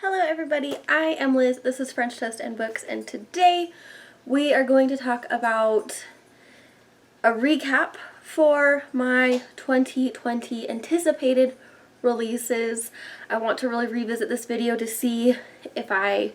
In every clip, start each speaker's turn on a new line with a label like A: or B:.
A: Hello everybody, I am Liz, this is French Toast and Books, and today we are going to talk about a recap for my 2020 anticipated releases. I want to really revisit this video to see if I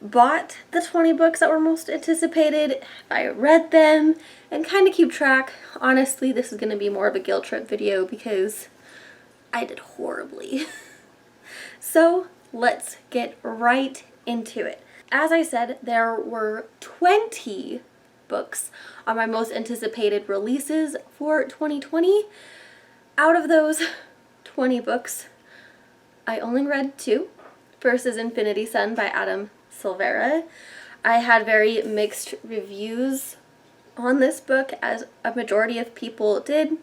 A: bought the 20 books that were most anticipated, if I read them, and kind of keep track. Honestly, this is going to be more of a guilt trip video because I did horribly. So let's get right into it. As I said, there were 20 books on my most anticipated releases for 2020. Out of those 20 books, I only read two. First is Infinity Sun by Adam Silvera. I had very mixed reviews on this book, as a majority of people did.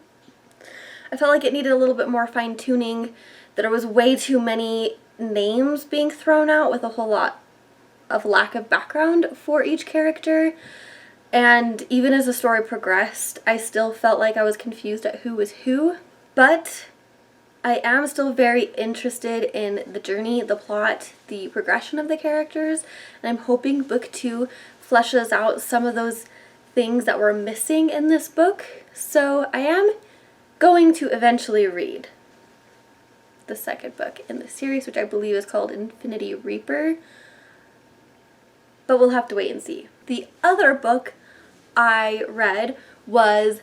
A: I felt like it needed a little bit more fine-tuning. There was way too many names being thrown out with a whole lot of lack of background for each character, and even as the story progressed I still felt like I was confused at who was who. But I am still very interested in the journey, the plot, the progression of the characters, and I'm hoping book 2 fleshes out some of those things that were missing in this book. So I am going to eventually read the second book in the series, which I believe is called Infinity Reaper, but we'll have to wait and see. The other book I read was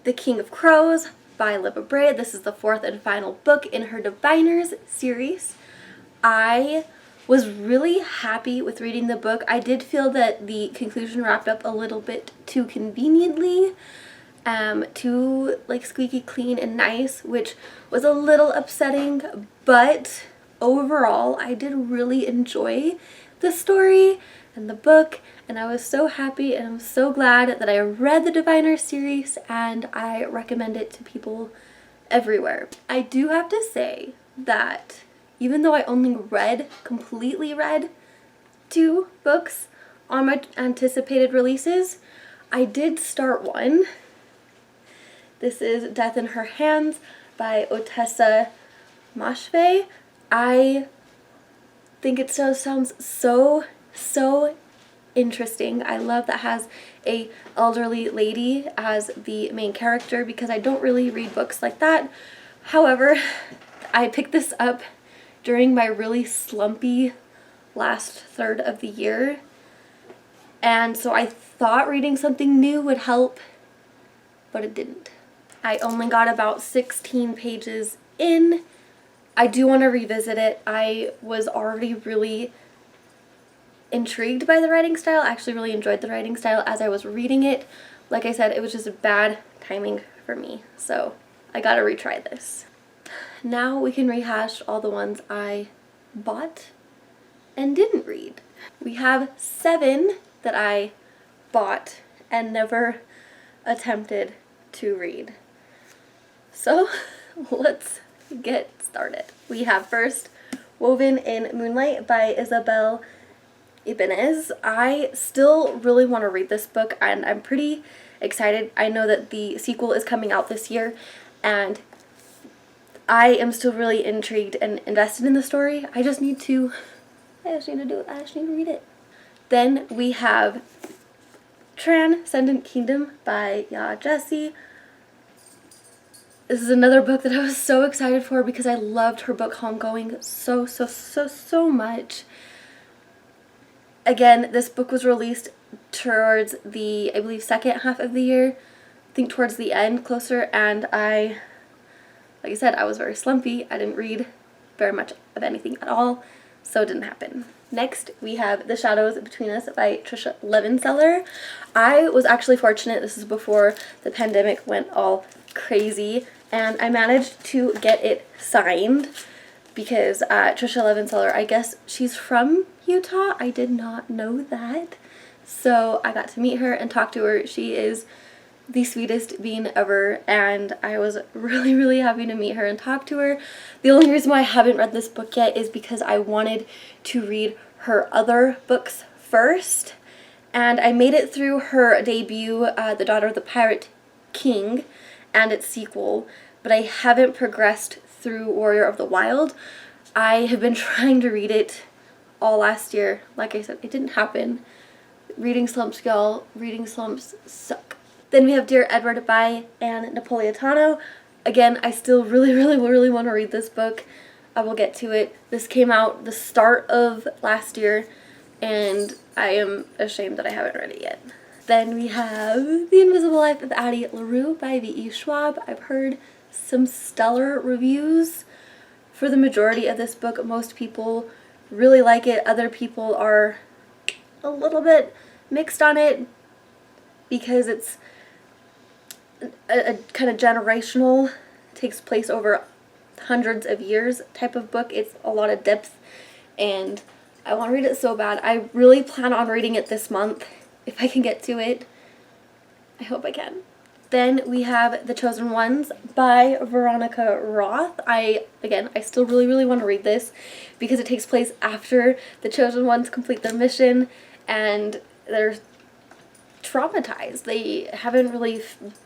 A: The King of Crows by Libba Bray. This is the fourth and final book in her Diviners series. I was really happy with reading the book. I did feel that the conclusion wrapped up a little bit too conveniently, too like squeaky clean and nice, which was a little upsetting, but overall I did really enjoy the story and the book, and I was so happy and I'm so glad that I read the Diviner series, and I recommend it to people everywhere. I do have to say that even though I only completely read two books on my anticipated releases, I did start one. This is Death in Her Hands by Otessa Mashve. I think it still sounds so interesting. I love that it has a elderly lady as the main character because I don't really read books like that. However, I picked this up during my really slumpy last third of the year, and so I thought reading something new would help, but it didn't. I only got about 16 pages in. I do want to revisit it. I was already really intrigued by the writing style. I actually really enjoyed the writing style as I was reading it. Like I said, it was just bad timing for me, so I gotta retry this. Now we can rehash all the ones I bought and didn't read. We have 7 that I bought and never attempted to read. So let's get started. We have first Woven in Moonlight by Isabel Ibanez. I still really want to read this book and I'm pretty excited. I know that the sequel is coming out this year and I am still really intrigued and invested in the story. I just need to read it. Then we have Transcendent Kingdom by Ya Jessie. This is another book that I was so excited for because I loved her book Homegoing so much. Again, this book was released towards the, I believe, second half of the year. I think towards the end, closer, and like I said, I was very slumpy. I didn't read very much of anything at all, so it didn't happen. Next, we have The Shadows Between Us by Trisha Levenseller. I was actually fortunate, this is before the pandemic went all crazy, and I managed to get it signed because Trisha Levenseller, I guess she's from Utah. I did not know that. So I got to meet her and talk to her. She is the sweetest being ever, and I was really happy to meet her and talk to her. The only reason why I haven't read this book yet is because I wanted to read her other books first, and I made it through her debut, The Daughter of the Pirate King, and its sequel, but I haven't progressed through Warrior of the Wild. I have been trying to read it all last year. Like I said, it didn't happen. Reading slumps, y'all. Reading slumps suck. Then we have Dear Edward by Anne Napolitano. Again, I still really want to read this book. I will get to it. This came out the start of last year, and I am ashamed that I haven't read it yet. Then we have The Invisible Life of Addie LaRue by V.E. Schwab. I've heard some stellar reviews for the majority of this book. Most people really like it. Other people are a little bit mixed on it because it's a kind of generational, takes place over hundreds of years type of book. It's a lot of depth, and I want to read it so bad. I really plan on reading it this month if I can get to it. I hope I can. Then we have The Chosen Ones by Veronica Roth. I still really want to read this because it takes place after the Chosen Ones complete their mission and they're traumatized. They haven't really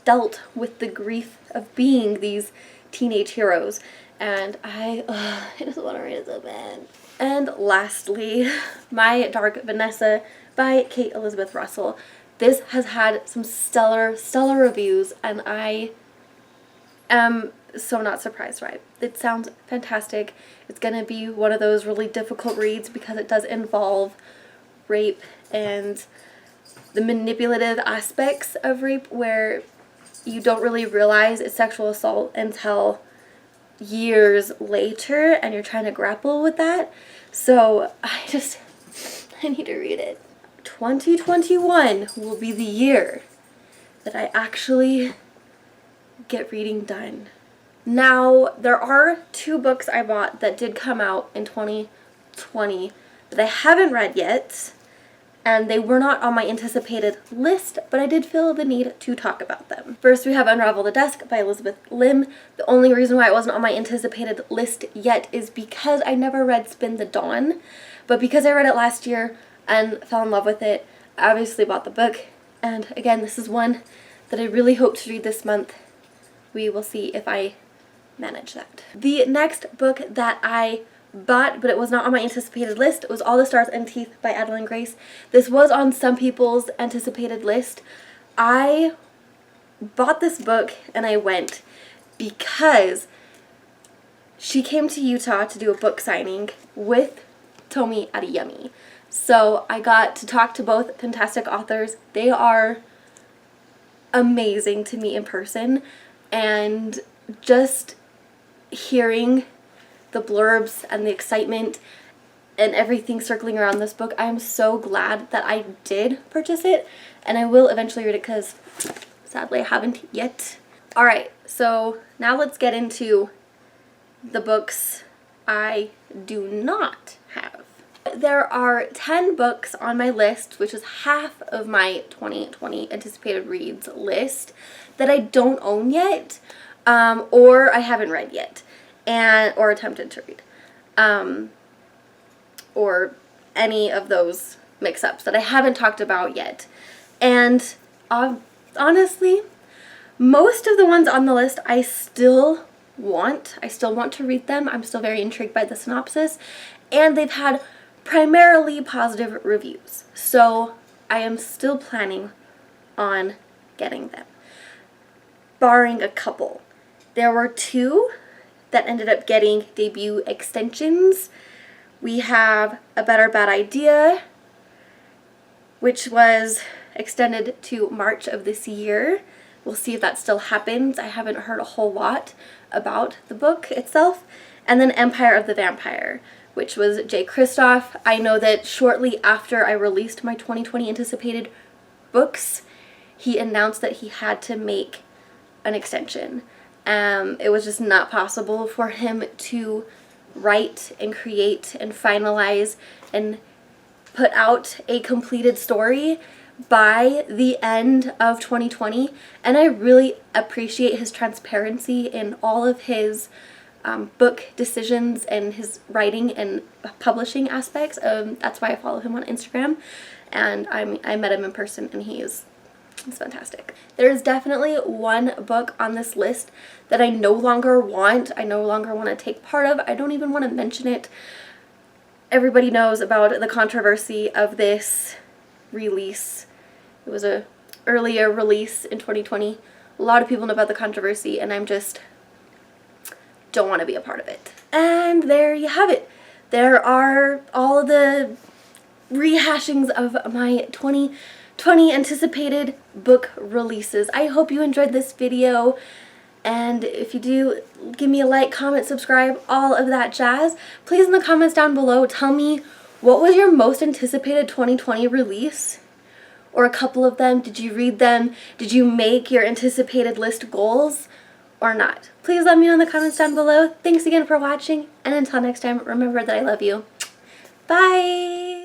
A: dealt with the grief of being these teenage heroes, and I just want to read it so bad. And lastly, My Dark Vanessa by Kate Elizabeth Russell. This has had some stellar reviews, and I am so not surprised by it. It sounds fantastic. It's going to be one of those really difficult reads because it does involve rape and the manipulative aspects of rape, where you don't really realize it's sexual assault until years later and you're trying to grapple with that. So I need to read it. 2021 will be the year that I actually get reading done. Now, there are 2 books I bought that did come out in 2020 that I haven't read yet, and they were not on my anticipated list, but I did feel the need to talk about them. First, we have Unravel the Desk by Elizabeth Lim. The only reason why it wasn't on my anticipated list yet is because I never read Spin the Dawn, but because I read it last year and fell in love with it, I obviously bought the book, and again, this is one that I really hope to read this month. We will see if I manage that. The next book that I bought, but it was not on my anticipated list, was All the Stars and Teeth by Adeline Grace. This was on some people's anticipated list. I bought this book and I went because she came to Utah to do a book signing with Tomi Adeyemi. So I got to talk to both fantastic authors. They are amazing to meet in person, and just hearing the blurbs and the excitement and everything circling around this book, I am so glad that I did purchase it, and I will eventually read it because sadly I haven't yet. Alright, so now let's get into the books I do not have. There are 10 books on my list, which is half of my 2020 anticipated reads list, that I don't own yet, or I haven't read yet, or attempted to read, or any of those mix-ups that I haven't talked about yet. And honestly, most of the ones on the list I still want to read them. I'm still very intrigued by the synopsis, and they've had primarily positive reviews, so I am still planning on getting them, barring a couple. There were 2 that ended up getting debut extensions. We have A Better Bad Idea, which was extended to March of this year. We'll see if that still happens. I haven't heard a whole lot about the book itself. And then Empire of the Vampire, which was Jay Kristoff. I know that shortly after I released my 2020 anticipated books, he announced that he had to make an extension. It was just not possible for him to write and create and finalize and put out a completed story by the end of 2020, and I really appreciate his transparency in all of his book decisions and his writing and publishing aspects. That's why I follow him on Instagram, and I met him in person, and he is It's fantastic. There's definitely one book on this list that I no longer want to take part of. I don't even want to mention it. Everybody knows about the controversy of this release. It was a earlier release in 2020. A lot of people know about the controversy, and I'm just don't want to be a part of it. And there you have it. There are all of the rehashings of my 2020 anticipated book releases. I hope you enjoyed this video, and if you do, give me a like, comment, subscribe, all of that jazz. Please in the comments down below tell me, what was your most anticipated 2020 release? Or a couple of them. Did you read them? Did you make your anticipated list goals or not? Please let me know in the comments down below. Thanks again for watching, and until next time, remember that I love you. Bye!